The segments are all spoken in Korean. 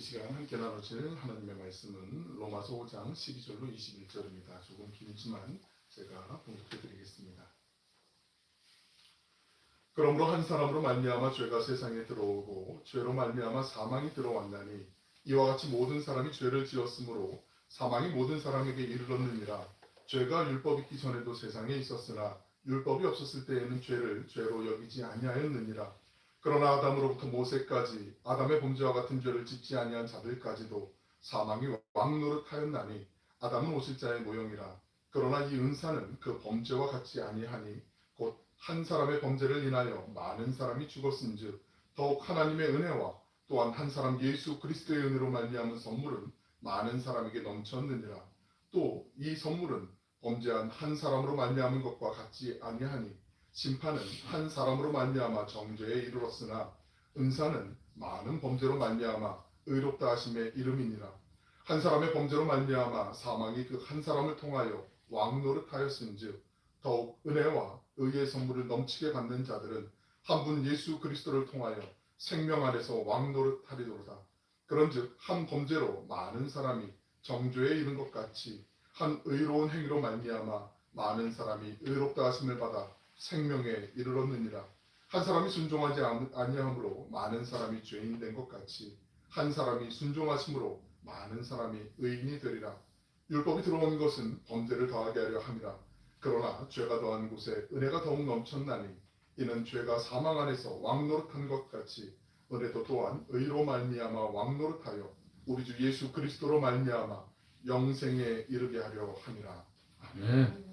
이 시간 함께 나누실 하나님의 말씀은 로마서 5장 12절로 21절입니다. 조금 길지만 제가 봉독해 드리겠습니다. 그러므로 한 사람으로 말미암아 죄가 세상에 들어오고 죄로 말미암아 사망이 들어왔나니 이와 같이 모든 사람이 죄를 지었으므로 사망이 모든 사람에게 이르렀느니라. 죄가 율법 있기 전에도 세상에 있었으나 율법이 없었을 때에는 죄를 죄로 여기지 아니하였느니라. 그러나 아담으로부터 모세까지 아담의 범죄와 같은 죄를 짓지 아니한 자들까지도 사망이 왕노릇하였나니 아담은 오실 자의 모형이라. 그러나 이 은사는 그 범죄와 같지 아니하니 곧 한 사람의 범죄를 인하여 많은 사람이 죽었은즉 더욱 하나님의 은혜와 또한 한 사람 예수 그리스도의 은혜로 말미암은 선물은 많은 사람에게 넘쳤느니라. 또 이 선물은 범죄한 한 사람으로 말미암은 것과 같지 아니하니 심판은 한 사람으로 말미암아 정죄에 이르렀으나 은사는 많은 범죄로 말미암아 의롭다 하심에 이름이니라. 한 사람의 범죄로 말미암아 사망이 그 한 사람을 통하여 왕노릇하였은즉 더욱 은혜와 의의 선물을 넘치게 받는 자들은 한 분 예수 그리스도를 통하여 생명 안에서 왕노릇하리로다. 그런즉 한 범죄로 많은 사람이 정죄에 이른 것 같이 한 의로운 행위로 말미암아 많은 사람이 의롭다 하심을 받아 생명에 이르렀느니라. 한 사람이 순종하지 아니함으로 많은 사람이 죄인 된 것 같이 한 사람이 순종하심으로 많은 사람이 의인이 되리라. 율법이 들어온 것은 범죄를 더하게 하려 함이라. 그러나 죄가 더한 곳에 은혜가 더욱 넘쳤나니 이는 죄가 사망 안에서 왕노릇한 것 같이 은혜도 또한 의로 말미암아 왕노릇하여 우리 주 예수 그리스도로 말미암아 영생에 이르게 하려 함이라. 아멘.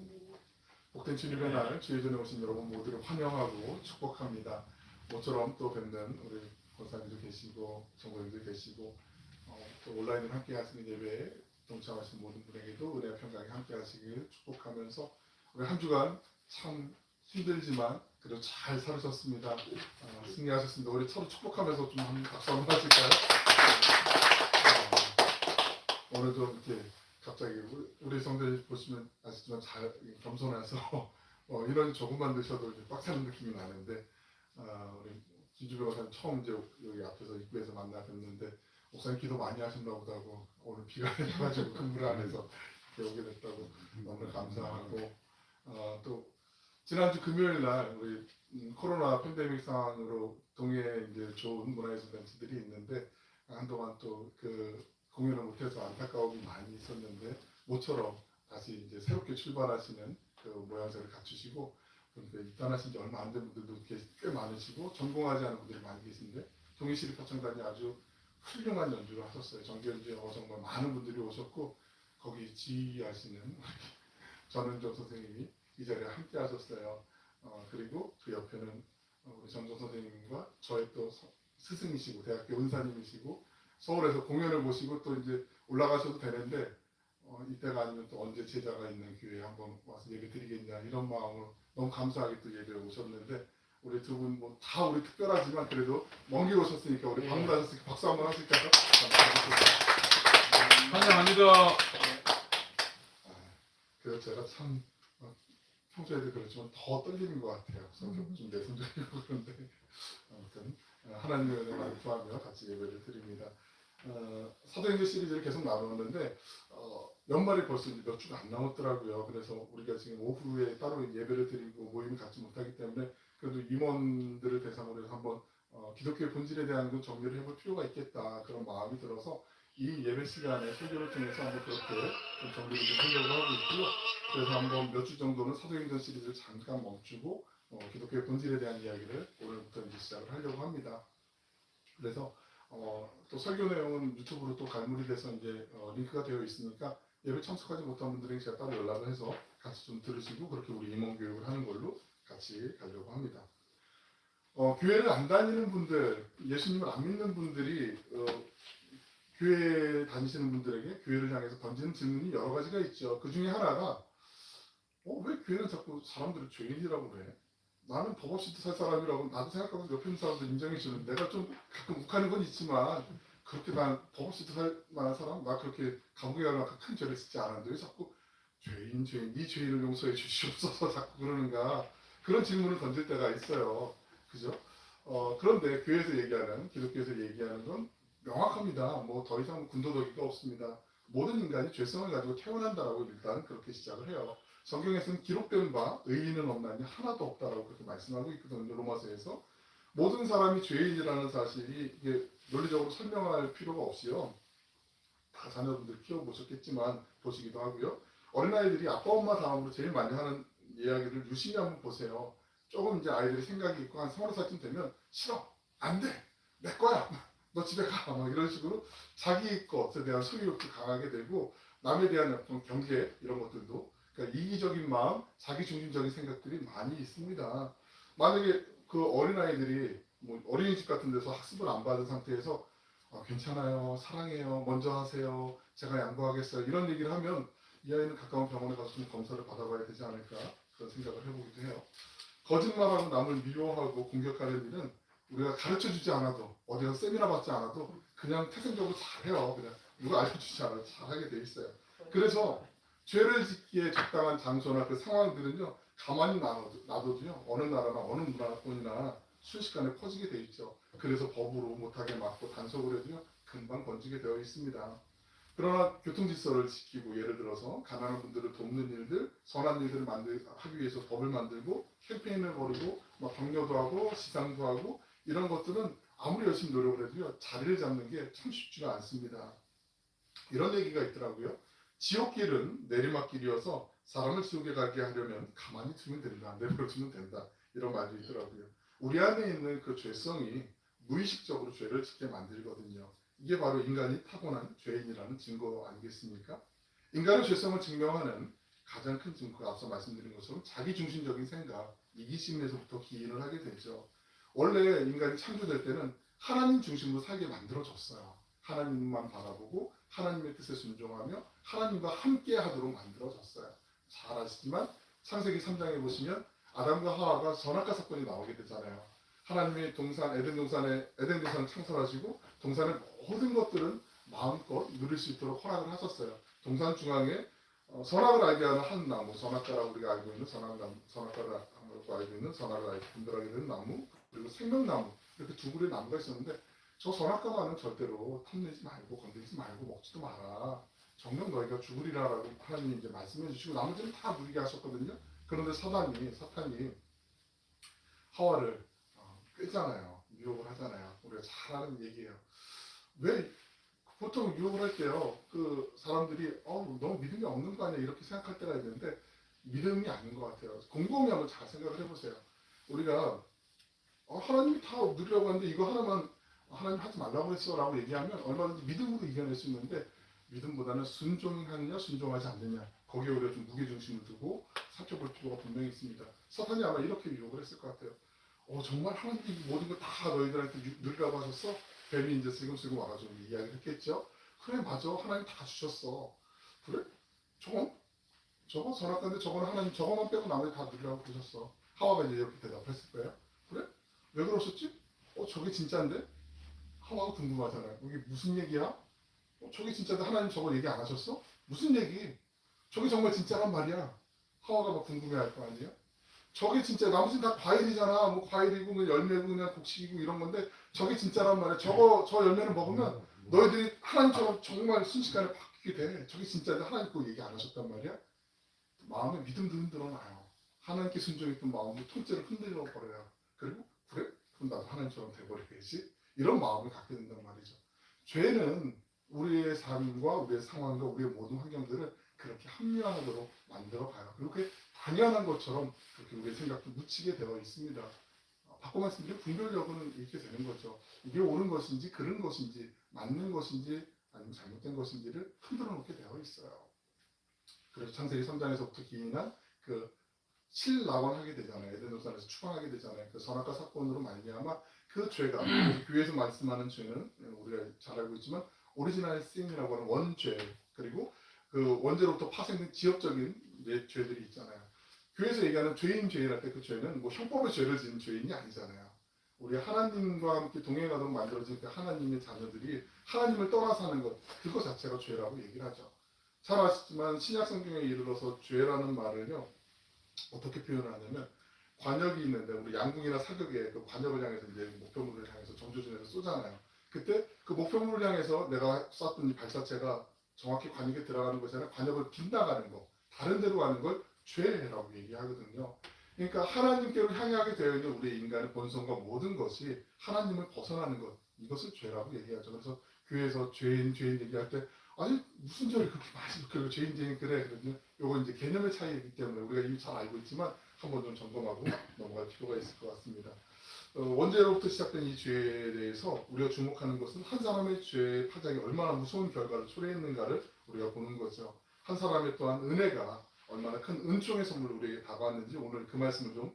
복된 주님의 날 주의 전에 오신 여러분 모두를 환영하고 축복합니다. 모처럼 또 뵙는 우리 권사님도 계시고 전도님도 계시고 또 온라인으로 함께 하시는 예배에 동참하신 모든 분에게도 은혜와 평강이 함께 하시길 축복하면서 우리 한 주간 참 힘들지만 그래도 잘 살으셨습니다. 승리하셨습니다. 우리 서로 축복하면서 좀 한번 박수 한번 하실까요? 오늘도 이렇게 갑자기 우리 성도님 보시면 아시지만 잘 겸손해서 이런 조금만 드셔도 이제 빡세는 느낌이 나는데 우리 진주 변호사님 처음 이제 여기 앞에서 입구에서 만나 뵀는데 목사님 기도 많이 하셨나 보다고 오늘 비가 내려가지고 근무를 안 해서 이렇게 오게 됐다고 너무 감사하고 또 지난주 금요일 날 우리 코로나 팬데믹 상황으로 동해에 이제 좋은 문화예술 단체들이 있는데 한동안 또 그 공연을 못해서 안타까움이 많이 있었는데 모처럼 다시 이제 새롭게 출발하시는 그 모양새를 갖추시고 그러니까 입단하신 지 얼마 안 된 분들도 꽤 많으시고 전공하지 않은 분들이 많이 계신데 동해시립합창단이 아주 훌륭한 연주를 하셨어요. 정기연주에 정말 많은 분들이 오셨고 거기 지휘하시는 전은정 선생님이 이 자리에 함께 하셨어요. 그리고 그 옆에는 우리 전정 선생님과 저의 또 스승이시고 대학교 은사님이시고 서울에서 공연을 보시고 또 이제 올라가셔도 되는데 이때가 아니면 또 언제 제자가 있는 교회에 한번 와서 예배 드리겠냐 이런 마음으로 너무 감사하게 또 예배에 오셨는데 우리 두 분 뭐 다 우리 특별하지만 그래도 먼 길 오셨으니까 우리 방문하셨으니까 박수 한번 하실까요? 환영합니다. 그래서 제가 참 평소에도 그렇지만 더 떨리는 것 같아요. 성격 좀 내성적이고 그런데 아무튼 하나님의 은혜를 구하며 같이 예배를 드립니다. 사도행전 시리즈를 계속 나누는데 연말이 벌써 몇 주가 안 남았더라고요. 그래서 우리가 지금 오후에 따로 예배를 드리고 모임을 갖지 못하기 때문에 그래도 임원들을 대상으로 해서 한번 기독교의 본질에 대한 그 정리를 해볼 필요가 있겠다 그런 마음이 들어서 이 예배 시간에 설교를 통해서 한번 그렇게 좀 정리를 좀 하려고 하고 있고요. 그래서 한번 몇 주 정도는 사도행전 시리즈를 잠깐 멈추고 기독교의 본질에 대한 이야기를 오늘부터 이제 시작을 하려고 합니다. 그래서 또 설교 내용은 유튜브로 또 갈무리 돼서 이제 링크가 되어 있으니까 예배 참석하지 못한 분들에게 제가 따로 연락을 해서 같이 좀 들으시고 그렇게 우리 임원 교육을 하는 걸로 같이 가려고 합니다. 교회를 안 다니는 분들, 예수님을 안 믿는 분들이 교회 다니시는 분들에게 교회를 향해서 던지는 질문이 여러 가지가 있죠. 그 중에 하나가 왜 교회는 자꾸 사람들을 죄인이라고 그래? 나는 법 없이도 살 사람이라고 나도 생각하고 옆에 있는 사람들 인정해 주는 내가 좀 가끔 욱하는 건 있지만 그렇게 난 법 없이도 살 만한 사람? 나 그렇게 감옥에 가는 큰 죄를 짓지 않았는데 왜 자꾸 죄인 네 죄인을 용서해 주시옵소서 자꾸 그러는가 그런 질문을 던질 때가 있어요. 그죠? 그런데 교회에서 얘기하는 기독교에서 얘기하는 건 명확합니다. 뭐 더 이상 군더더기가 없습니다. 모든 인간이 죄성을 가지고 태어난다라고 일단 그렇게 시작을 해요. 성경에서는 기록된 바 의인은 없나니 하나도 없다라고 그렇게 말씀하고 있거든요. 로마서에서 모든 사람이 죄인이라는 사실이 이게 논리적으로 설명할 필요가 없이요. 다 자녀분들 키워보셨겠지만 보시기도 하고요. 어린아이들이 아빠 엄마 다음으로 제일 많이 하는 이야기를 유심히 한번 보세요. 조금 이제 아이들이 생각이 있고 한 30살쯤 되면 싫어, 안 돼, 내 거야, 너 집에 가, 막 이런 식으로 자기 것에 대한 소유욕도 강하게 되고 남에 대한 어떤 경계 이런 것들도 그러니까 이기적인 마음, 자기중심적인 생각들이 많이 있습니다. 만약에 그 어린아이들이 뭐 어린이집 같은 데서 학습을 안 받은 상태에서 괜찮아요, 사랑해요, 먼저 하세요, 제가 양보하겠어요 이런 얘기를 하면 이 아이는 가까운 병원에 가서 좀 검사를 받아봐야 되지 않을까 그런 생각을 해보기도 해요. 거짓말하고 남을 미워하고 공격하는 일은 우리가 가르쳐주지 않아도 어디 가서 세미나 받지 않아도 그냥 태생적으로 잘해요. 그냥 누가 알려주지 않아도 잘하게 돼 있어요. 그래서 죄를 짓기에 적당한 장소나 그 상황들은요 가만히 놔둬도요 어느 나라나 어느 문화권이나 순식간에 퍼지게 돼 있죠. 그래서 법으로 못하게 막고 단속을 해도요 금방 번지게 되어 있습니다. 그러나 교통질서를 지키고 예를 들어서 가난한 분들을 돕는 일들, 선한 일들을 하기 위해서 법을 만들고 캠페인을 벌이고 막 격려도 하고 시상도 하고 이런 것들은 아무리 열심히 노력을 해도요 자리를 잡는 게 참 쉽지가 않습니다. 이런 얘기가 있더라고요. 지옥길은 내리막길이어서 사람을 지옥에 가게 하려면 가만히 두면 된다, 내버려두면 된다 이런 말도 있더라고요. 우리 안에 있는 그 죄성이 무의식적으로 죄를 짓게 만들거든요. 이게 바로 인간이 타고난 죄인이라는 증거 아니겠습니까? 인간의 죄성을 증명하는 가장 큰 증거가 앞서 말씀드린 것처럼 자기중심적인 생각, 이기심에서부터 기인을 하게 되죠. 원래 인간이 창조될 때는 하나님 중심으로 살게 만들어졌어요. 하나님만 바라보고 하나님의 뜻에 순종하며 하나님과 함께 하도록 만들어졌어요. 잘 아시지만 창세기 3장에 보시면 아담과 하와가 선악과 사건이 나오게 되잖아요. 하나님의 동산 에덴 동산을 창설하시고 동산의 모든 것들은 마음껏 누릴 수 있도록 허락을 하셨어요. 동산 중앙에 선악을 알게 하는 한 나무, 선악과라고 우리가 알고 있는 선악과라고 알고 있는 선악을 알게 분별하게 되는 나무, 그리고 생명나무 이렇게 두 그루의 나무가 있었는데 저 선악과는 절대로 탐내지 말고 건드리지 말고 먹지도 마라. 정녕 너희가 죽으리라라고 하나님이 이제 말씀해 주시고 나머지는 다 누리게 하셨거든요. 그런데 사탄이 하와를 꿰잖아요. 유혹을 하잖아요. 우리가 잘 아는 얘기예요. 왜 보통 유혹을 할 때요. 그 사람들이 너무 믿음이 없는 거 아니야 이렇게 생각할 때가 있는데 믿음이 아닌 것 같아요. 곰곰이 한번 잘 생각을 해보세요. 우리가 하나님이 다 누리라고 하는데 이거 하나만 하나님 하지 말라고 했어 라고 얘기하면 얼마든지 믿음으로 이겨낼 수 있는데 믿음보다는 순종하느냐 순종하지 않느냐 거기에 우리가 좀 무게중심을 두고 살펴볼 필요가 분명히 있습니다. 사탄이 아마 이렇게 유혹을 했을 것 같아요. 정말 하나님이 모든 걸 다 너희들한테 누리라고 하셨어? 뱀이 이제 슬금슬금 와가지고 이야기를 했겠죠. 그래 맞아 하나님 다 주셨어. 그래? 저거 선악과인데 저거는 하나님 저거만 빼고 나머지 다 누리라고 그러셨어. 하와가 이제 이렇게 대답했을 거예요. 그래? 왜 그러셨지? 저게 진짜인데? 하와가 궁금하잖아요. 이게 무슨 얘기야? 저게 진짜인데 하나님 저거 얘기 안 하셨어? 무슨 얘기? 저게 정말 진짜란 말이야. 하와가 막 궁금해할 거 아니에요? 저게 진짜 나머지는 다 과일이잖아. 뭐 과일이고 뭐 열매고 그냥 곡식이고 이런 건데 저게 진짜란 말이야. 저 열매를 먹으면 너희들이 하나님처럼 정말 순식간에 바뀌게 돼. 저게 진짜인데 하나님 그거 얘기 안 하셨단 말이야. 마음에 믿음도 흔들어놔요. 하나님께 순종했던 마음도 통째로 흔들어 버려요. 그리고 그래? 그럼 나도 하나님처럼 돼버리겠지? 이런 마음을 갖게 된단 말이죠. 죄는 우리의 삶과 우리의 상황과 우리의 모든 환경들을 그렇게 합리화하도록 만들어가요. 그리고 그게 당연한 것처럼 그렇게 우리의 생각도 묻히게 되어 있습니다. 바꿔 말씀드리면 분별력은 이렇게 되는 거죠. 이게 옳은 것인지 그른 것인지 맞는 것인지 아니면 잘못된 것인지를 흔들어 놓게 되어 있어요. 그래서 창세기 3장에서부터 기인한 그 실낙원하게 되잖아요. 에덴 동산에서 추방하게 되잖아요. 그 선악과 사건으로 말미암아 그 죄가 교회에서 말씀하는 죄는 우리가 잘 알고 있지만 오리지널 신이라고 하는 원죄 그리고 그 원죄로부터 파생된 지역적인 죄들이 있잖아요. 교회에서 얘기하는 죄인할 때 그 죄는 뭐 형법의 죄를 지은 죄인이 아니잖아요. 우리 하나님과 함께 동행하도록 만들어진 그 하나님의 자녀들이 하나님을 떠나 사는 것 그거 자체가 죄라고 얘기를 하죠. 잘 아시지만 신약 성경에 이르러서 죄라는 말을요 어떻게 표현을 하냐면 관역이 있는데 우리 양궁이나 사격에 그 관역을 향해서 이제 목표물을 향해서 정조준에서 쏘잖아요. 그때 그 목표물을 향해서 내가 쐈던 이 발사체가 정확히 관역에 들어가는 것이 아니라 관역을 빗나가는 거, 다른 데로 가는 걸 죄라고 얘기하거든요. 그러니까 하나님께로 향하게 되어 있는 우리 인간의 본성과 모든 것이 하나님을 벗어나는 것, 이것을 죄라고 얘기하죠. 그래서 교회에서 죄인 얘기할 때 아니 무슨 죄를 그렇게 많이 그리고 죄인 그래 그러면 요거 이제 개념의 차이이기 때문에 우리가 이미 잘 알고 있지만 한번 좀 점검하고 넘어갈 필요가 있을 것 같습니다. 원죄로부터 시작된 이 죄에 대해서 우리가 주목하는 것은 한 사람의 죄의 파장이 얼마나 무서운 결과를 초래했는가를 우리가 보는 거죠. 한 사람의 또한 은혜가 얼마나 큰 은총의 선물로 우리에게 다가왔는지 오늘 그 말씀을 좀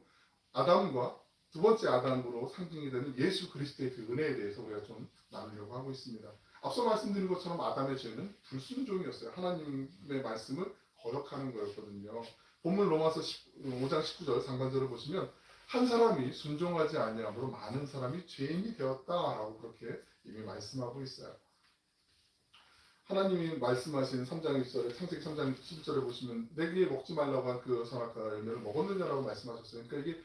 아담과 두 번째 아담으로 상징이 되는 예수 그리스도의 그 은혜에 대해서 우리가 좀 나누려고 하고 있습니다. 앞서 말씀드린 것처럼 아담의 죄는 불순종이었어요. 하나님의 말씀을 거역하는 거였거든요. 본문 로마서 5장 19절 상반절을 보시면 한 사람이 순종하지 아니함으로 많은 사람이 죄인이 되었다라고 그렇게 이미 말씀하고 있어요. 하나님이 말씀하신 3장 1절에 창세기 3장 11절에 보시면 내게 먹지 말라고 한 그 선악과 열매를 먹었느냐라고 말씀하셨어요. 그러니까 이게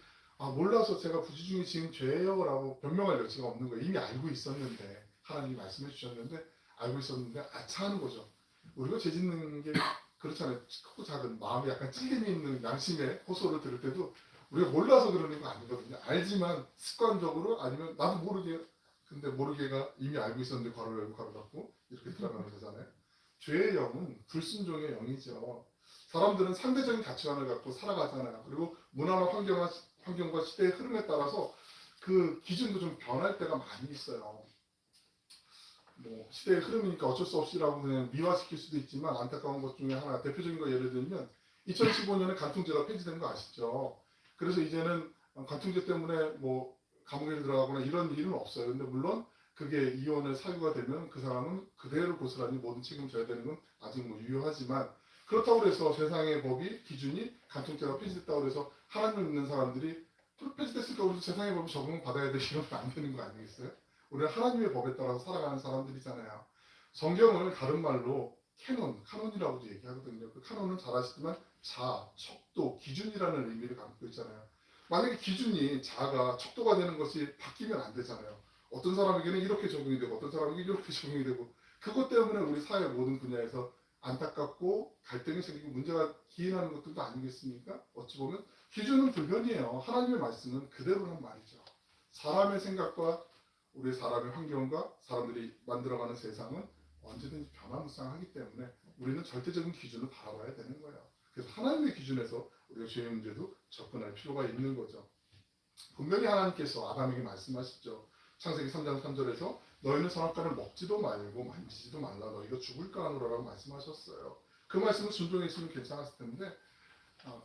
몰라서 제가 부지중에 지은 죄예요 라고 변명할 여지가 없는 거예요. 이미 알고 있었는데 하나님이 말씀해 주셨는데 알고 있었는데 아차하는 거죠. 우리가 죄 짓는 게 그렇잖아요. 크고 작은 마음에 약간 찔림이 있는 양심의 호소를 들을 때도 우리가 몰라서 그러는 거 아니거든요. 알지만 습관적으로 아니면 나도 모르게 근데 모르게가 이미 알고 있었는데 괄호 열고 괄호 닫고 이렇게 들어가는 거잖아요. 죄의 영은 불순종의 영이죠. 사람들은 상대적인 가치관을 갖고 살아가잖아요. 그리고 문화나 환경과 시대의 흐름에 따라서 그 기준도 좀 변할 때가 많이 있어요. 뭐 시대의 흐름이니까 어쩔 수 없이라고 그냥 미화시킬 수도 있지만 안타까운 것 중에 하나 대표적인 거 예를 들면 2015년에 간통죄가 폐지된 거 아시죠? 그래서 이제는 간통죄 때문에 뭐 감옥에 들어가거나 이런 일은 없어요. 근데 물론 그게 이혼의 사유가 되면 그 사람은 그대로 고스란히 모든 책임을 져야 되는 건 아직 뭐 유효하지만 그렇다고 해서 세상의 법이 기준이 간통죄가 폐지됐다고 해서 하나님을 믿는 사람들이 폐지됐으니까 우리도 세상의 법을 적응을 받아야 돼 이러면 안 되는 거 아니겠어요? 우리는 하나님의 법에 따라서 살아가는 사람들이잖아요. 성경을 다른 말로 카논이라고도 얘기하거든요. 그 카논은 잘 아시지만 척도, 기준이라는 의미를 갖고 있잖아요. 만약에 기준이 자가 척도가 되는 것이 바뀌면 안 되잖아요. 어떤 사람에게는 이렇게 적용이 되고 어떤 사람에게 이렇게 적용이 되고 그것 때문에 우리 사회 모든 분야에서 안타깝고 갈등이 생기고 문제가 기인하는 것들도 아니겠습니까? 어찌 보면 기준은 불변이에요. 하나님의 말씀은 그대로란 말이죠. 사람의 생각과 우리 사람의 환경과 사람들이 만들어가는 세상은 언제든지 변화무쌍하기 때문에 우리는 절대적인 기준을 바라봐야 되는 거예요. 그래서 하나님의 기준에서 우리가 죄의 문제도 접근할 필요가 있는 거죠. 분명히 하나님께서 아담에게 말씀하시죠. 창세기 3장 3절에서 너희는 선악과를 먹지도 말고 만지지도 말라 너희가 죽을까 하노라라고 말씀하셨어요. 그 말씀을 순종했으면 괜찮았을 텐데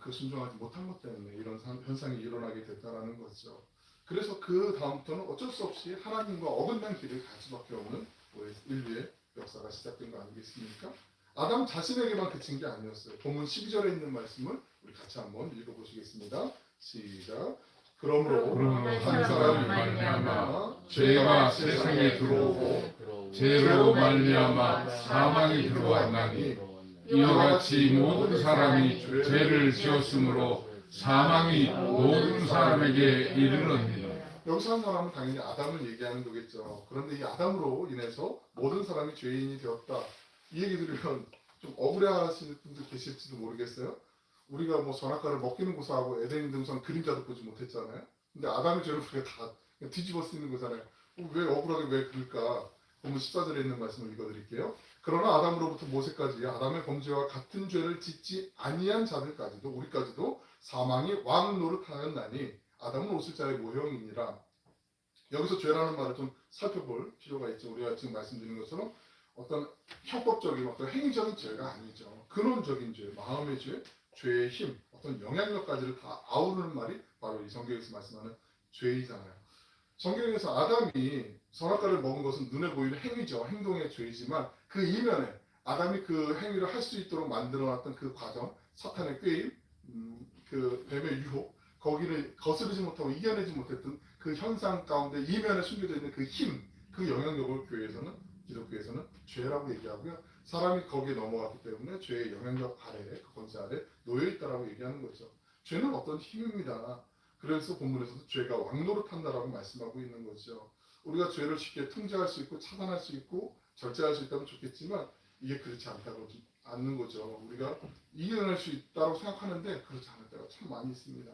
그 순종하지 못한 것 때문에 이런 현상이 일어나게 됐다라는 거죠. 그래서 그 다음부터는 어쩔 수 없이 하나님과 어긋난 길을 갈 수밖에 없는 우리 인류의 역사가 시작된 거 아니겠습니까? 아담 자신에게만 그친 게 아니었어요. 본문 12절에 있는 말씀을 우리 같이 한번 읽어보시겠습니다. 시작. 그러므로 한 사람이 말미암아 죄가 세상에 들어오고 죄로 말미암아 사망이 들어왔나니 이와 같이 모든 사람이 죄를 지었으므로 사망이 모든 사람에게 이르렀느니라. 여기서 한 사람은 당연히 아담을 얘기하는 거겠죠. 그런데 이 아담으로 인해서 모든 사람이 죄인이 되었다. 이 얘기 들으면 좀 억울해하시는 분들 계실지도 모르겠어요. 우리가 뭐 선악과를 먹기는 고사하고 에덴 동산 그림자도 보지 못했잖아요. 근데 아담의 죄를 우리가 다 뒤집어 쓰는 거잖아요. 왜 억울하게 왜 그럴까? 본문 14절에 있는 말씀을 읽어드릴게요. 그러나 아담으로부터 모세까지 아담의 범죄와 같은 죄를 짓지 아니한 자들까지도 우리까지도 사망이 왕 노릇하였나니 아담은 옷을 자의 모형이니라. 여기서 죄라는 말을 좀 살펴볼 필요가 있죠. 우리가 지금 말씀드린 것처럼 어떤 형법적인 어떤 행위적인 죄가 아니죠. 근원적인 죄, 마음의 죄, 죄의 힘, 어떤 영향력까지를 다 아우르는 말이 바로 이 성경에서 말씀하는 죄이잖아요. 성경에서 아담이 선악과를 먹은 것은 눈에 보이는 행위죠. 행동의 죄이지만 그 이면에 아담이 그 행위를 할 수 있도록 만들어놨던 그 과정, 사탄의 꾀임, 그 뱀의 유혹, 거기를 거스르지 못하고 이겨내지 못했던 그 현상 가운데 이면에 숨겨져 있는 그 힘, 그 영향력을 기독교에서는 죄라고 얘기하고요. 사람이 거기에 넘어갔기 때문에 죄의 영향력 아래, 그 권세 아래 놓여있다라고 얘기하는 거죠. 죄는 어떤 힘입니다. 그래서 본문에서도 죄가 왕노릇한다라고 말씀하고 있는 거죠. 우리가 죄를 쉽게 통제할 수 있고 차단할 수 있고 절제할 수 있다면 좋겠지만 이게 그렇지 않는 거죠. 우리가 이겨낼 수 있다고 생각하는데 그렇지 않을 때가 참 많이 있습니다.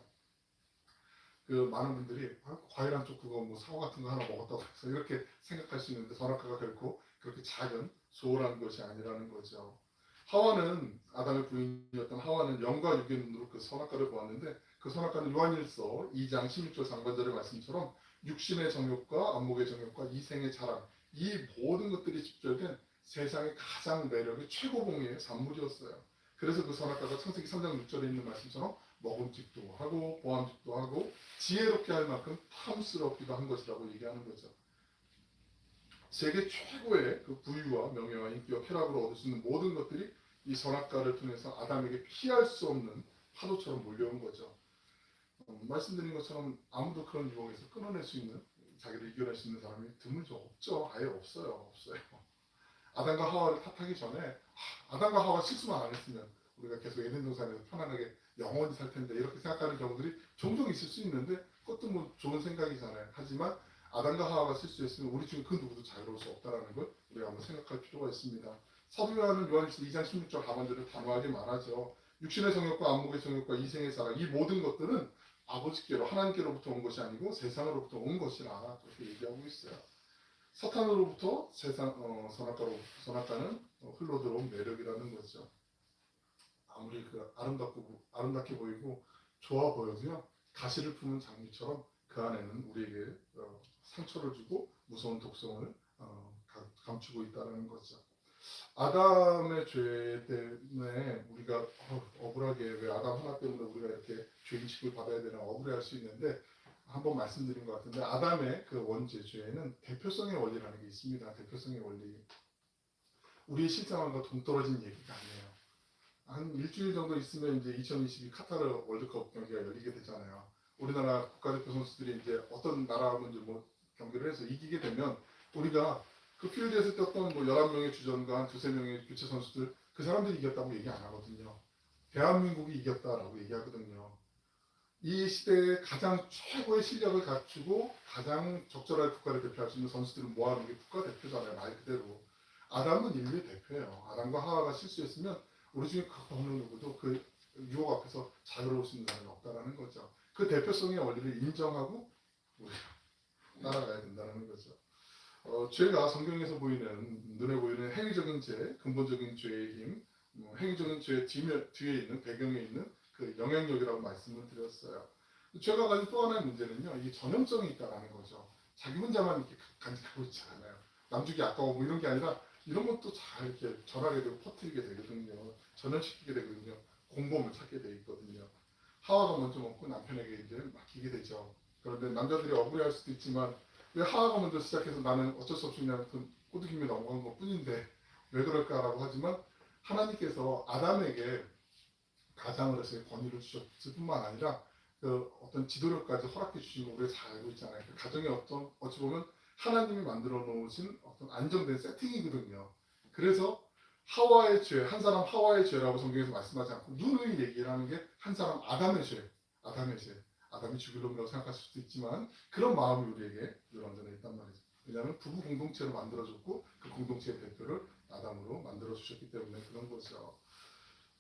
그 많은 분들이 과일 한쪽 그거 뭐 사과 같은 거 하나 먹었다고 해서 이렇게 생각할 수 있는데 선악과가 결코 그렇게 작은 소홀한 것이 아니라는 거죠. 하와는 아담의 부인이었던 하와는 영과 육의 눈으로 그 선악과를 보았는데 그 선악과는 요한일서 2장 16절 상반절의 말씀처럼 육신의 정욕과 안목의 정욕과 이생의 자랑 이 모든 것들이 집결된 세상의 가장 매력의 최고봉의 산물이었어요. 그래서 그 선악과가 창세기 3장 6절에 있는 말씀처럼 먹음직도 하고 보암직도 하고 지혜롭게 할 만큼 탐스럽기도 한 것이라고 얘기하는 거죠. 세계 최고의 그 부유와 명예와 인기와 쾌락으로 얻을 수 있는 모든 것들이 이 선악과를 통해서 아담에게 피할 수 없는 파도처럼 몰려온 거죠. 말씀드린 것처럼 아무도 그런 유혹에서 끊어낼 수 있는 자기를 이겨낼 수 있는 사람이 드물죠. 없죠. 아예 없어요. 아담과 하와를 탓하기 전에 아담과 하와가 실수만 안 했으면 우리가 계속 에덴 동산에서 편안하게 영원히 살 텐데 이렇게 생각하는 경우들이 종종 있을 수 있는데 그것도 뭐 좋은 생각이잖아요. 하지만 아담과 하와가 실수했으면 우리 중에 그 누구도 자유로울 수 없다는 걸 우리가 한번 생각할 필요가 있습니다. 사도 요한은 요한일서 2장 16절 하반절을 단호하게 말하죠. 육신의 정욕과 안목의 정욕과 이생의 사랑 이 모든 것들은 아버지께로 하나님께로부터 온 것이 아니고 세상으로부터 온 것이라 그렇게 얘기하고 있어요. 사탄으로부터 선악과는 흘러들어온 매력이라는 거죠. 아무리 그 아름답게 보이고 좋아 보여도요 가시를 품은 장미처럼 그 안에는 우리에게 상처를 주고 무서운 독성을 감추고 있다는 거죠. 아담의 죄 때문에 우리가 억울하게 왜 아담 하나 때문에 우리가 이렇게 죄인 취급을 받아야 되나 억울해할 수 있는데 한번 말씀드린 것 같은데 아담의 그 원죄 죄에는 대표성의 원리라는 게 있습니다. 대표성의 원리. 우리의 실생활과 동떨어진 얘기가 아니에요. 한 일주일 정도 있으면 이제 2022 카타르 월드컵 경기가 열리게 되잖아요. 우리나라 국가대표 선수들이 이제 어떤 나라하고 이제 뭐 경기를 해서 이기게 되면 우리가 그 필드에서 뛰었던 뭐 11명의 주전과 한 두세 명의 교체 선수들 그 사람들이 이겼다고 얘기 안 하거든요. 대한민국이 이겼다라고 얘기하거든요. 이 시대에 가장 최고의 실력을 갖추고 가장 적절하게 국가를 대표할 수 있는 선수들을 모아놓은 게 국가대표잖아요. 말 그대로. 아담은 인류의 대표예요. 아담과 하와가 실수했으면 우리 중에 그 어느 누구도 그 유혹 앞에서 자유로울 수 있는 사람이 없다라는 거죠. 그 대표성의 원리를 인정하고 우리가 따라가야 된다는 거죠. 죄가 성경에서 보이는 눈에 보이는 행위적인 죄, 근본적인 죄의 힘, 행위적인 죄 뒤에 있는 배경에 있는 그 영향력이라고 말씀을 드렸어요. 죄가 가진 또 하나의 문제는요, 이게 전형성이 있다라는 거죠. 자기 혼자만 이렇게 간직하고 있지 않아요. 남주기 아까워 뭐 이런 게 아니라 이런 것도 잘 이렇게 전하게 되고 퍼뜨리게 되거든요. 전염시키게 되거든요. 공범을 찾게 돼 있거든요. 하와가 먼저 먹고 남편에게 이제 맡기게 되죠. 그런데 남자들이 억울해할 수도 있지만 왜 하와가 먼저 시작해서 나는 어쩔 수 없이 그냥 그 꼬드김에 넘어간 것 뿐인데 왜 그럴까라고 하지만 하나님께서 아담에게 가장을 해서 권위를 주셨을 뿐만 아니라 그 어떤 지도력까지 허락해 주신 거 우리가 잘 알고 있잖아요. 그 가정의 어찌 보면 하나님이 만들어 놓으신 어떤 안정된 세팅이거든요. 그래서 하와의 죄, 한 사람 하와의 죄라고 성경에서 말씀하지 않고 누누이 얘기를 하는 게 한 사람 아담의 죄, 아담이 죽일 놈이라고 생각하실 수도 있지만 그런 마음이 우리에게 늘 언제나 있단 말이죠. 왜냐하면 부부 공동체로 만들어줬고 그 공동체의 대표를 아담으로 만들어 주셨기 때문에 그런 거죠.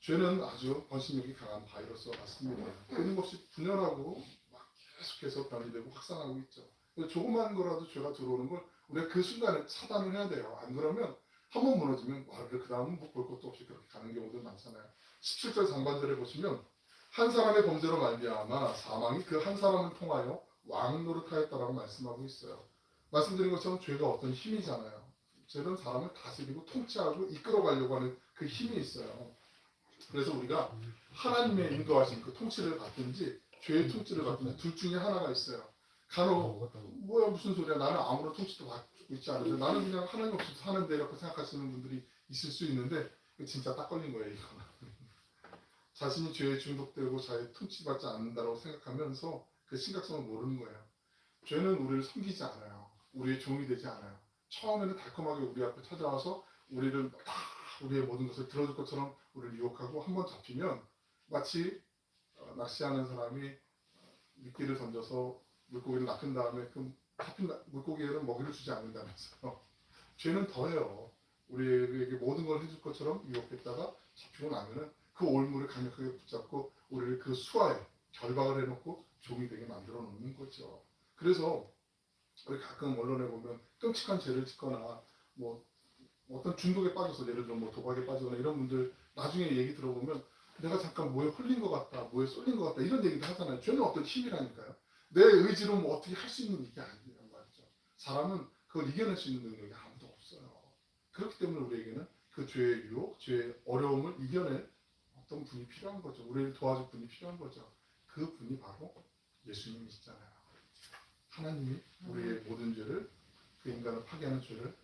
죄는 아주 번식력이 강한 바이러스와 같습니다. 끊임없이 분열하고 막 계속해서 변이되고 확산하고 있죠. 조그만 거라도 죄가 들어오는 걸 우리가 그 순간에 차단을 해야 돼요. 안 그러면 한 번 무너지면 그 다음은 뭐 볼 것도 없이 그렇게 가는 경우들 많잖아요. 17절 상반절에 보시면 한 사람의 범죄로 말미암아 사망이 그 한 사람을 통하여 왕 노릇하였다라고 말씀하고 있어요. 말씀드린 것처럼 죄가 어떤 힘이잖아요. 죄는 사람을 다스리고 통치하고 이끌어가려고 하는 그 힘이 있어요. 그래서 우리가 하나님의 인도하신 그 통치를 받든지 죄의 통치를 받든지 둘 중에 하나가 있어요. 간혹 뭐야 무슨 소리야 나는 아무런 통치도 받고 있지 않은데 나는 그냥 하나님 없이 사는데 이렇게 생각하시는 분들이 있을 수 있는데 진짜 딱 걸린 거예요. 이거는. 자신이 죄에 중독되고 자의 통치받지 않는다고 생각하면서 그 심각성을 모르는 거예요. 죄는 우리를 섬기지 않아요. 우리의 종이 되지 않아요. 처음에는 달콤하게 우리 앞에 찾아와서 우리를 다 우리의 모든 것을 들어줄 것처럼 우리를 유혹하고 한번 잡히면 마치 낚시하는 사람이 미끼를 던져서 물고기를 낚은 다음에 그 잡힌 물고기에는 먹이를 주지 않는다면서요. 죄는 더해요. 우리에게 모든 걸 해줄 것처럼 유혹했다가 잡히고 나면은 그 올무를 강력하게 붙잡고 우리를 그 수하에 결박을 해놓고 종이 되게 만들어 놓는 거죠. 그래서 우리 가끔 언론에 보면 끔찍한 죄를 짓거나 뭐 어떤 중독에 빠져서 예를 들어 뭐 도박에 빠지거나 이런 분들 나중에 얘기 들어보면 내가 잠깐 뭐에 홀린 것 같다, 뭐에 쏠린 것 같다 이런 얘기도 하잖아요. 죄는 어떤 힘이라니까요. 내 의지로 뭐 어떻게 할 수 있는 게 아니란 말이죠. 사람은 그걸 이겨낼 수 있는 능력이 아무도 없어요. 그렇기 때문에 우리에게는 그 죄의 유혹, 죄의 어려움을 이겨낼 어떤 분이 필요한 거죠. 우리를 도와줄 분이 필요한 거죠. 그 분이 바로 예수님이시잖아요. 하나님이 우리의 모든 죄를, 그 인간을 파괴하는 죄를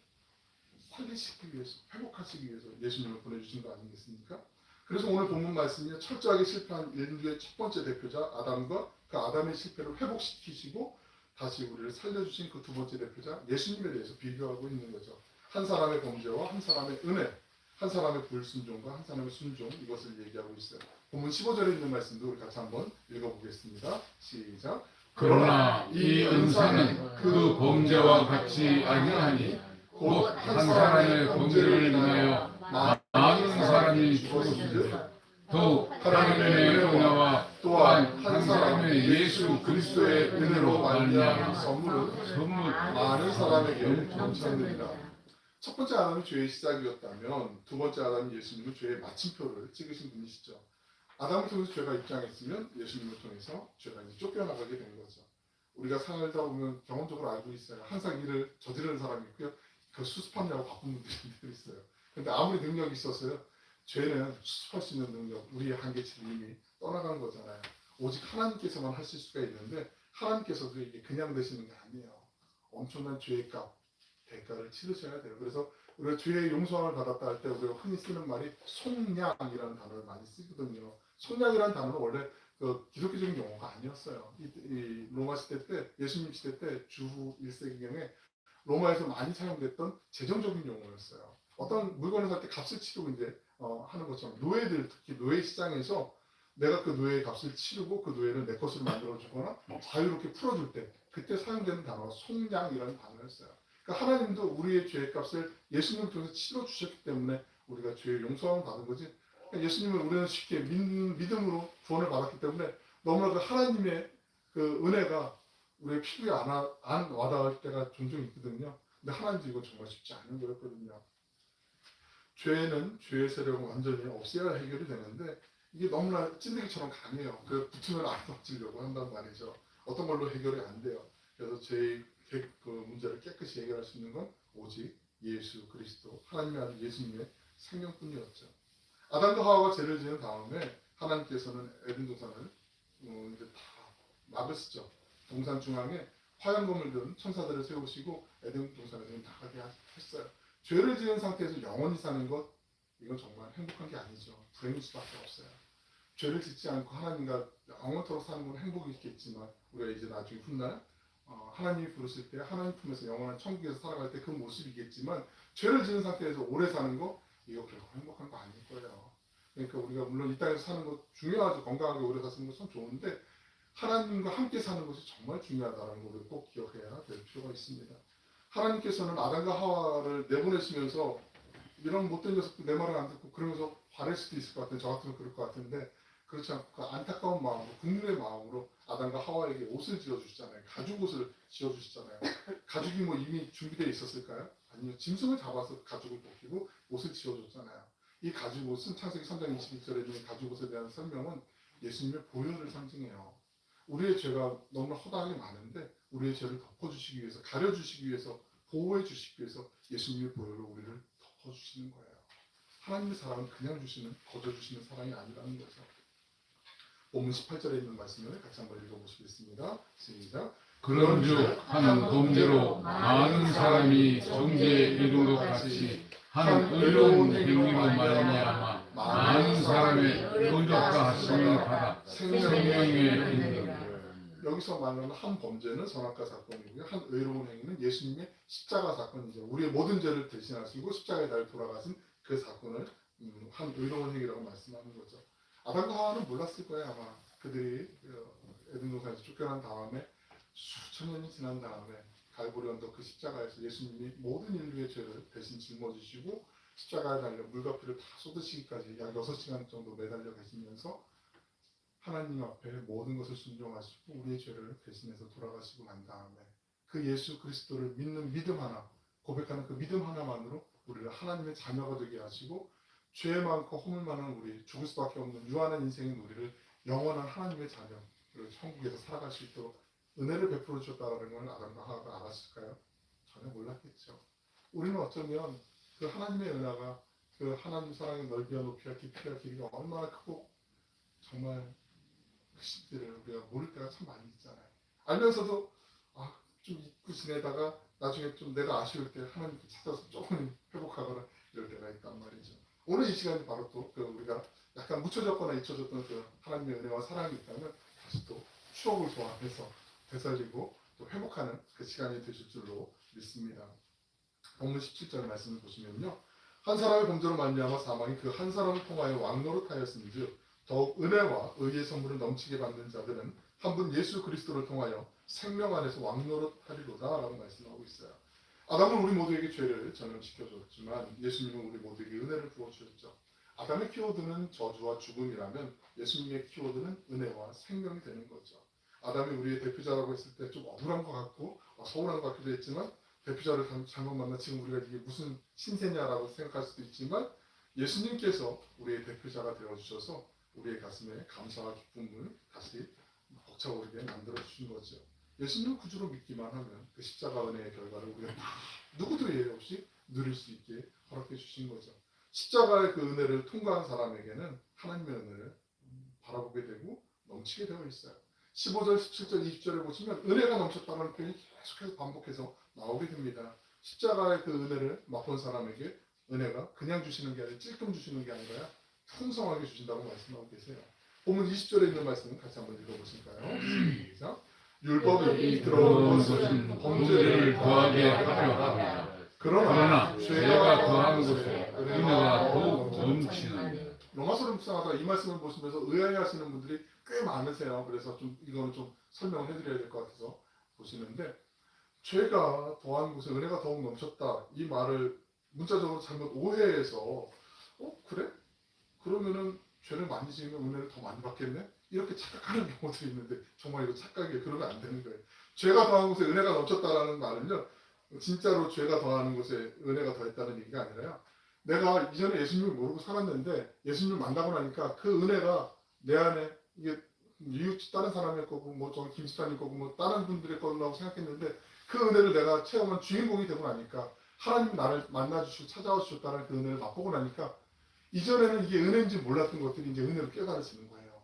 살리시기 위해서, 회복하시기 위해서 예수님을 보내주신 거 아니겠습니까? 그래서 오늘 본문 말씀이 철저하게 실패한 인류의 첫 번째 대표자 아담과 그 아담의 실패를 회복시키시고 다시 우리를 살려주신 그 두 번째 대표자 예수님에 대해서 비교하고 있는 거죠. 한 사람의 범죄와 한 사람의 은혜, 한 사람의 불순종과 한 사람의 순종, 이것을 얘기하고 있어요. 본문 15절에 있는 말씀도 우리 같이 한번 읽어보겠습니다. 시작. 그러나 이 은사는 그 범죄와 같이 아니하니 곧 한 사람의 범죄를 인하여 많은 사람이 죽었으니 더욱 하나님의 은혜와 또한 한 사람의 예수 그리스도의 은혜로 말미암은 선물은 많은 사람에게 넘쳤느니라. 첫 번째 아담이 죄의 시작이었다면 두 번째 아담이 예수님은 죄의 마침표를 찍으신 분이시죠. 아담을 통해서 죄가 입장했으면 예수님을 통해서 죄가 이제 쫓겨나가게 된 거죠. 우리가 살다 보면 경험적으로 알고 있어요. 항상 일을 저지르는 사람이 있고요. 그 수습하느라고 바쁜 분들이 있어요. 근데 아무리 능력이 있었어요. 죄는 수습할 수 있는 능력, 우리의 한계치를 이미 떠나간 거잖아요. 오직 하나님께서만 하실 수가 있는데 하나님께서도 이게 그냥 되시는 게 아니에요. 엄청난 죄의 값, 대가를 치르셔야 돼요. 그래서 우리가 죄의 용서함을 받았다 할 때 우리가 흔히 쓰는 말이 속량이라는 단어를 많이 쓰거든요. 속량이라는 단어는 원래 그 기독교적인 용어가 아니었어요. 이 로마 시대 때, 예수님 시대 때 주후 1세기경에 로마에서 많이 사용됐던 재정적인 용어였어요. 어떤 물건을 살 때 값을 치르고 이제 하는 것처럼 노예들, 특히 노예 시장에서 내가 그 노예의 값을 치르고 그 노예를 내 것으로 만들어주거나 자유롭게 풀어줄 때 그때 사용되는 단어가 속량이라는 단어였어요. 그러니까 하나님도 우리의 죄의 값을 예수님을 통해서 치러주셨기 때문에 우리가 죄의 용서함을 받은 거지. 그러니까 예수님을 우리는 쉽게 믿음으로 구원을 받았기 때문에 너무나 그 하나님의 그 은혜가 우리의 피부에 안 와닿을 때가 종종 있거든요. 근데 하나님도 이건 정말 쉽지 않은 거였거든요. 죄는 죄의 세력을 완전히 없애야 해결이 되는데 이게 너무나 찐득이처럼 강해요. 그 붙으면 안 없애려고 한단 말이죠. 어떤 걸로 해결이 안 돼요. 그래서 죄의 그 문제를 깨끗이 해결할 수 있는 건 오직 예수 그리스도, 하나님의 아들 예수님의 생명뿐이었죠. 아담과 하와가 죄를 지은 다음에 하나님께서는 에덴 동산을 이제 다 막으시죠. 동산 중앙에 화양검을 든 천사들을 세우시고 에덴 동산에서 나가게 했어요. 죄를 지은 상태에서 영원히 사는 것, 이건 정말 행복한 게 아니죠. 불행일 수밖에 없어요. 죄를 짓지 않고 하나님과 영원토록 사는 건 행복이 있겠지만 우리가 이제 나중에 훗날 하나님이 부르실 때 하나님 품에서 영원한 천국에서 살아갈 때 그 모습이겠지만 죄를 지은 상태에서 오래 사는 거, 이거 결코 행복한 거 아닐 거예요. 그러니까 우리가 물론 이 땅에서 사는 것 중요하죠. 건강하게 오래 사는 것 참 좋은데 하나님과 함께 사는 것이 정말 중요하다는 것을 꼭 기억해야 될 필요가 있습니다. 하나님께서는 아담과 하와를 내보내시면서 이런 못된 녀석도 내 말을 안 듣고 그러면서 화낼 수도 있을 것 같은데, 저 같으면 그럴 것 같은데 그렇지 않고 그 안타까운 마음으로, 국민의 마음으로 아담과 하와에게 옷을 지어주시잖아요. 가죽 옷을 지어주시잖아요. 가죽이 뭐 이미 준비되어 있었을까요? 아니요. 짐승을 잡아서 가죽을 벗기고 옷을 지어줬잖아요. 이 가죽 옷은 창세기 3장 21절에 있는 가죽 옷에 대한 설명은 예수님의 보혈을 상징해요. 우리의 죄가 너무나 허다하게 많은데 우리의 죄를 덮어주시기 위해서, 가려주시기 위해서, 보호해 주시기 위해서 예수님의 보혈로 우리를 덮어주시는 거예요. 하나님의 사랑은 그냥 주시는, 거저 주시는 사랑이 아니라는 거죠. 본문 18절에 있는 말씀을 같이 한번 읽어보시겠습니다. 시작. 그런즉 한 범죄로 많은 사람이 정죄에 이른 것 같이 한 의로운 행위로 말미암아 많은 사람의 의롭다 하심을 받아 생명에 이르는. 여기서 말하는 한 범죄는 선악과 사건이고요. 한 의로운 행위는 예수님의 십자가 사건이죠. 우리의 모든 죄를 대신하시고 십자가에 날 돌아가신 그 사건을 한 의로운 행위라고 말씀하는 거죠. 아담과 하와는 몰랐을 거예요. 아마 그들이 에덴 동산에서 쫓겨난 다음에 수천 년이 지난 다음에 갈보리 언덕 그 십자가에서 예수님이 모든 인류의 죄를 대신 짊어지시고 십자가에 달려 물과 피를 다 쏟으시기까지 약 6시간 정도 매달려 계시면서 하나님 앞에 모든 것을 순종하시고 우리의 죄를 대신해서 돌아가시고 난 다음에 그 예수 그리스도를 믿는 믿음 하나, 고백하는 그 믿음 하나만으로 우리를 하나님의 자녀가 되게 하시고 죄 많고 허물 많은 우리, 죽을 수밖에 없는 유한한 인생인 우리를 영원한 하나님의 자녀, 그리고 천국에서 살아갈 수 있도록 은혜를 베풀어 주셨다는 걸 아담과 하와가 알았을까요? 전혀 몰랐겠죠. 우리는 어쩌면 그 하나님의 은혜가 그 하나님 사랑의 넓이와 높이와 깊이와 길이가 얼마나 크고 정말 크신지를 우리가 모를 때가 참 많이 있잖아요. 알면서도 좀 잊고 지내다가 나중에 좀 내가 아쉬울 때 하나님께 찾아서 조금 회복하거나 이럴 때가 있단 말이죠. 오늘 이 시간이 바로 또 우리가 약간 묻혀졌거나 잊혀졌던 그 하나님의 은혜와 사랑이 있다면 다시 또 추억을 소환해서 되살리고 또 회복하는 그 시간이 되실 줄로 믿습니다. 본문 17절 말씀을 보시면요. 한 사람의 범죄로 말미암아 사망이 그 한 사람을 통하여 왕노릇하였은즉 더욱 은혜와 의의 선물을 넘치게 받는 자들은 한 분 예수 그리스도를 통하여 생명 안에서 왕노릇하리로다 라고 말씀하고 있어요. 아담은 우리 모두에게 죄를 전염시켜줬지만 예수님은 우리 모두에게 은혜를 부어주셨죠. 아담의 키워드는 저주와 죽음이라면 예수님의 키워드는 은혜와 생명이 되는 거죠. 아담이 우리의 대표자라고 했을 때 좀 억울한 것 같고 서운한 것 같기도 했지만 대표자를 잘못 만나 지금 우리가 이게 무슨 신세냐라고 생각할 수도 있지만 예수님께서 우리의 대표자가 되어주셔서 우리의 가슴에 감사와 기쁨을 다시 벅차오르게 만들어주신 거죠. 예수님 구주로 믿기만 하면 그 십자가 은혜의 결과를 우리가 누구도 예외 없이 누릴 수 있게 허락해 주신 거죠. 십자가의 그 은혜를 통과한 사람에게는 하나님의 은혜를 바라보게 되고 넘치게 되어 있어요. 15절, 17절, 20절에 보시면 은혜가 넘쳤다는 표현이 계속해서 반복해서 나오게 됩니다. 십자가의 그 은혜를 맛본 사람에게 은혜가 그냥 주시는 게 아니라 찔끔 주시는 게 아니라 풍성하게 주신다고 말씀하고 계세요. 본문 20절에 있는 말씀은 같이 한번 읽어보실까요? 시작. 율법이 들어온 것은 범죄를 더하게 하려 합니다. 그러나 죄가 더한 것은 은혜가 더욱 넘치는. 로마서를 묵상하다가 이 말씀을 보시면서 의아해하시는 분들이 꽤 많으세요. 그래서 좀 이거는 좀 설명을 해드려야 될 것 같아서 보시는데 죄가 더한 곳에 은혜가 더욱 넘쳤다 이 말을 문자적으로 잘못 오해해서 그래? 그러면은 죄를 많이 지으면 은혜를 더 많이 받겠네? 이렇게 착각하는 경우도 있는데 정말 이거 착각이에요. 그러면 안 되는 거예요. 죄가 더한 곳에 은혜가 넘쳤다라는 말은요. 진짜로 죄가 더하는 곳에 은혜가 더했다는 얘기가 아니라요. 내가 이전에 예수님을 모르고 살았는데 예수님을 만나고 나니까 그 은혜가 내 안에 이게 이웃 다른 사람의 거고 뭐 저는 김수사님 거고 뭐 다른 분들의 거라고 생각했는데 그 은혜를 내가 체험한 주인공이 되고 나니까 하나님 나를 만나주시고 찾아와 주셨다는 그 은혜를 맛보고 나니까 이전에는 이게 은혜인지 몰랐던 것들이 이제 은혜로 깨달아지는 거예요.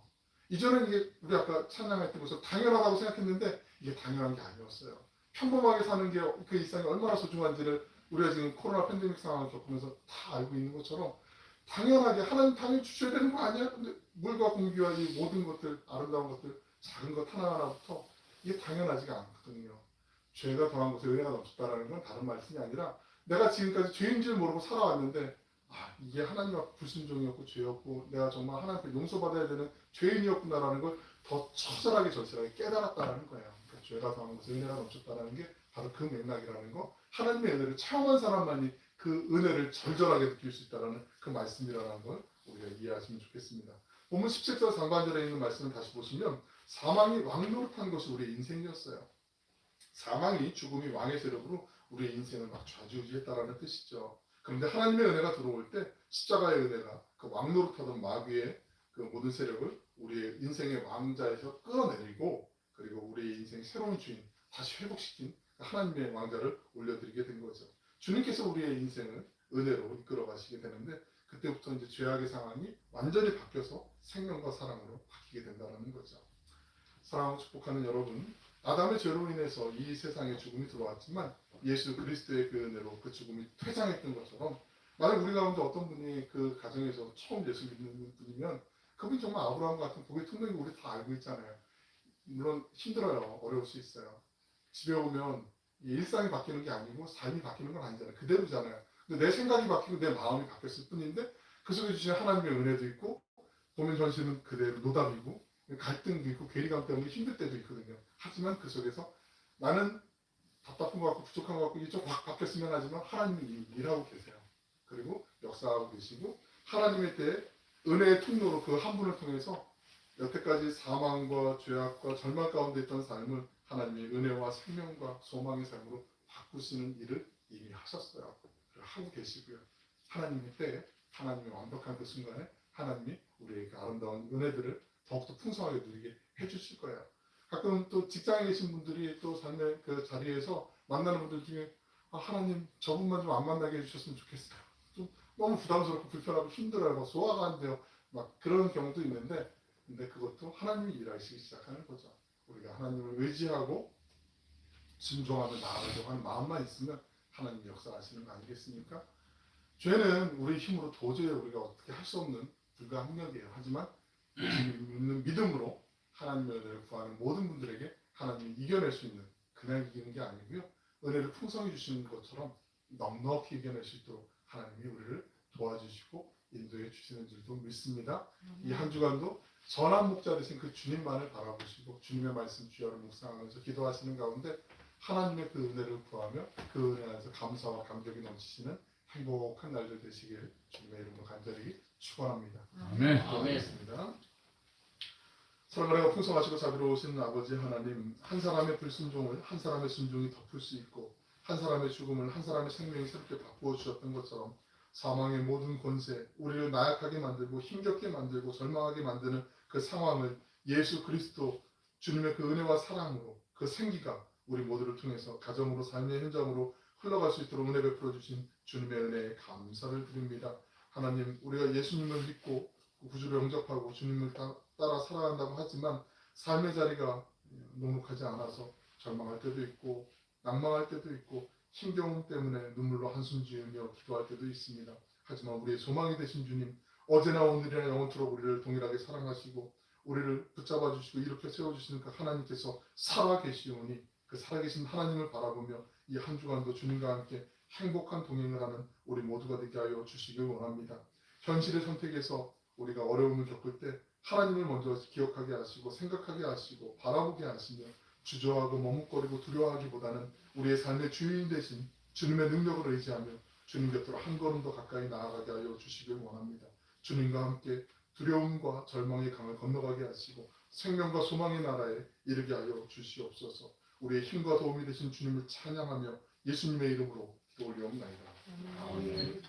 이전에는 이게 우리 아까 찬양할 때 보셔서 당연하다고 생각했는데 이게 당연한 게 아니었어요. 평범하게 사는 게 그 일상이 얼마나 소중한지를 우리가 지금 코로나 팬데믹 상황을 겪으면서 다 알고 있는 것처럼 당연하게 하나님 당연히 주셔야 되는 거 아니야? 근데 물과 공기와 이 모든 것들, 아름다운 것들, 작은 것 하나하나부터 이게 당연하지가 않거든요. 죄가 더한 곳에 은혜가 넘쳤다라는 건 다른 말씀이 아니라 내가 지금까지 죄인 줄 모르고 살아왔는데 이게 하나님 앞 불순종이었고 죄였고 내가 정말 하나님께 용서받아야 되는 죄인이었구나라는 걸 더 처절하게 절실하게 깨달았다는 거예요. 그러니까 죄가 더한 곳에 은혜가 넘쳤다는 게 바로 그 맥락이라는 거. 하나님의 은혜를 체험한 사람만이 그 은혜를 절절하게 느낄 수 있다는 그 말씀이라는 걸 우리가 이해하시면 좋겠습니다. 본문 17절 상반절에 있는 말씀을 다시 보시면 사망이 왕노릇한 것이 우리의 인생이었어요. 사망이 죽음이 왕의 세력으로 우리의 인생을 막 좌지우지했다라는 뜻이죠. 그런데 하나님의 은혜가 들어올 때 십자가의 은혜가 그 왕노릇하던 마귀의 그 모든 세력을 우리의 인생의 왕자에서 끌어내리고 그리고 우리의 인생의 새로운 주인 다시 회복시킨 하나님의 왕자를 올려드리게 된 거죠. 주님께서 우리의 인생을 은혜로 이끌어 가시게 되는데 그때부터 이제 죄악의 상황이 완전히 바뀌어서 생명과 사랑으로 바뀌게 된다는 거죠. 사랑하고 축복하는 여러분, 아담의 죄로 인해서 이 세상에 죽음이 들어왔지만 예수 그리스도의 그 은혜로 그 죽음이 퇴장했던 것처럼 만약 우리 가운데 어떤 분이 그 가정에서 처음 예수 믿는 분이면 그분이 정말 아브라함 같은 고개 퉁는 거 우리 다 알고 있잖아요. 물론 힘들어요. 어려울 수 있어요. 집에 오면 일상이 바뀌는 게 아니고 삶이 바뀌는 건 아니잖아요. 그대로잖아요. 근데 내 생각이 바뀌고 내 마음이 바뀌었을 뿐인데 그 속에 주신 하나님의 은혜도 있고 보면 현실은 그대로 노답이고 갈등도 있고 괴리감 때문에 힘들 때도 있거든요. 하지만 그 속에서 나는 답답한 것 같고 부족한 것 같고 이게 좀 확 바뀌었으면 하지만 하나님이 일하고 계세요. 그리고 역사하고 계시고 하나님의 때에 은혜의 통로로 그 한 분을 통해서 여태까지 사망과 죄악과 절망 가운데 있던 삶을 하나님의 은혜와 생명과 소망의 삶으로 바꾸시는 일을 이미 하셨어요. 하고 계시고요. 하나님의 때에 하나님의 완벽한 그 순간에 하나님이 우리에게 아름다운 은혜들을 더욱더 풍성하게 누리게 해주실 거예요. 가끔 또 직장에 계신 분들이 또 삶의 그 자리에서 만나는 분들 중에 하나님 저분만 좀 안 만나게 해주셨으면 좋겠어요. 좀 너무 부담스럽고 불편하고 힘들어요. 막 소화가 안 돼요. 막 그런 경우도 있는데 근데 그것도 하나님이 일하시기 시작하는 거죠. 우리가 하나님을 의지하고 순종하며 나아가려고 하는 마음만 있으면 하나님이 역사하시는 거 아니겠습니까? 죄는 우리 힘으로 도저히 우리가 어떻게 할 수 없는 불가항력이에요. 하지만 예수님 믿는 믿음으로 하나님의 은혜를 구하는 모든 분들에게 하나님이 이겨낼 수 있는 그냥 이기는 게 아니고요. 은혜를 풍성히 주시는 것처럼 넉넉히 이겨낼 수 있도록 하나님이 우리를 도와주시고 인도해 주시는 줄도 믿습니다. 이 한 주간도 선한 목자 되신 그 주님만을 바라보시고 주님의 말씀 주야를 묵상하면서 기도하시는 가운데 하나님의 그 은혜를 구하며 그 은혜 안에서 감사와 감격이 넘치시는 행복한 날들 되시길 주님의 이름으로 간절히 축원합니다. 아멘. 기도하겠습니다. 사랑하고 풍성하시고 자비로우신 아버지 하나님, 한 사람의 불순종을 한 사람의 순종이 덮을 수 있고 한 사람의 죽음을 한 사람의 생명이 새롭게 바꾸어 주셨던 것처럼 사망의 모든 권세, 우리를 나약하게 만들고 힘겹게 만들고 절망하게 만드는 그 상황을 예수 그리스도 주님의 그 은혜와 사랑으로 그 생기가 우리 모두를 통해서 가정으로 삶의 현장으로 흘러갈 수 있도록 은혜 베풀어 주신 주님의 은혜에 감사를 드립니다. 하나님, 우리가 예수님을 믿고 구주를 영접하고 주님을 따라 살아간다고 하지만 삶의 자리가 녹록하지 않아서 절망할 때도 있고 낭망할 때도 있고 힘겨움 때문에 눈물로 한숨 지으며 기도할 때도 있습니다. 하지만 우리의 소망이 되신 주님, 어제나 오늘이나 영원토록 우리를 동일하게 사랑하시고 우리를 붙잡아 주시고 일으켜 세워주시는 그 하나님께서 살아계시오니 그 살아계신 하나님을 바라보며 이 한 주간도 주님과 함께 행복한 동행을 하는 우리 모두가 되게 하여 주시길 원합니다. 현실의 선택에서 우리가 어려움을 겪을 때 하나님을 먼저 기억하게 하시고 생각하게 하시고 바라보게 하시며 주저하고 머뭇거리고 두려워하기보다는 우리의 삶의 주인 되신 주님의 능력을 의지하며 주님 곁으로 한 걸음 더 가까이 나아가게 하여 주시길 원합니다. 주님과 함께 두려움과 절망의 강을 건너가게 하시고 생명과 소망의 나라에 이르게 하여 주시옵소서. 우리의 힘과 도움이 되신 주님을 찬양하며 예수님의 이름으로 기도 올리옵나이다. 아멘.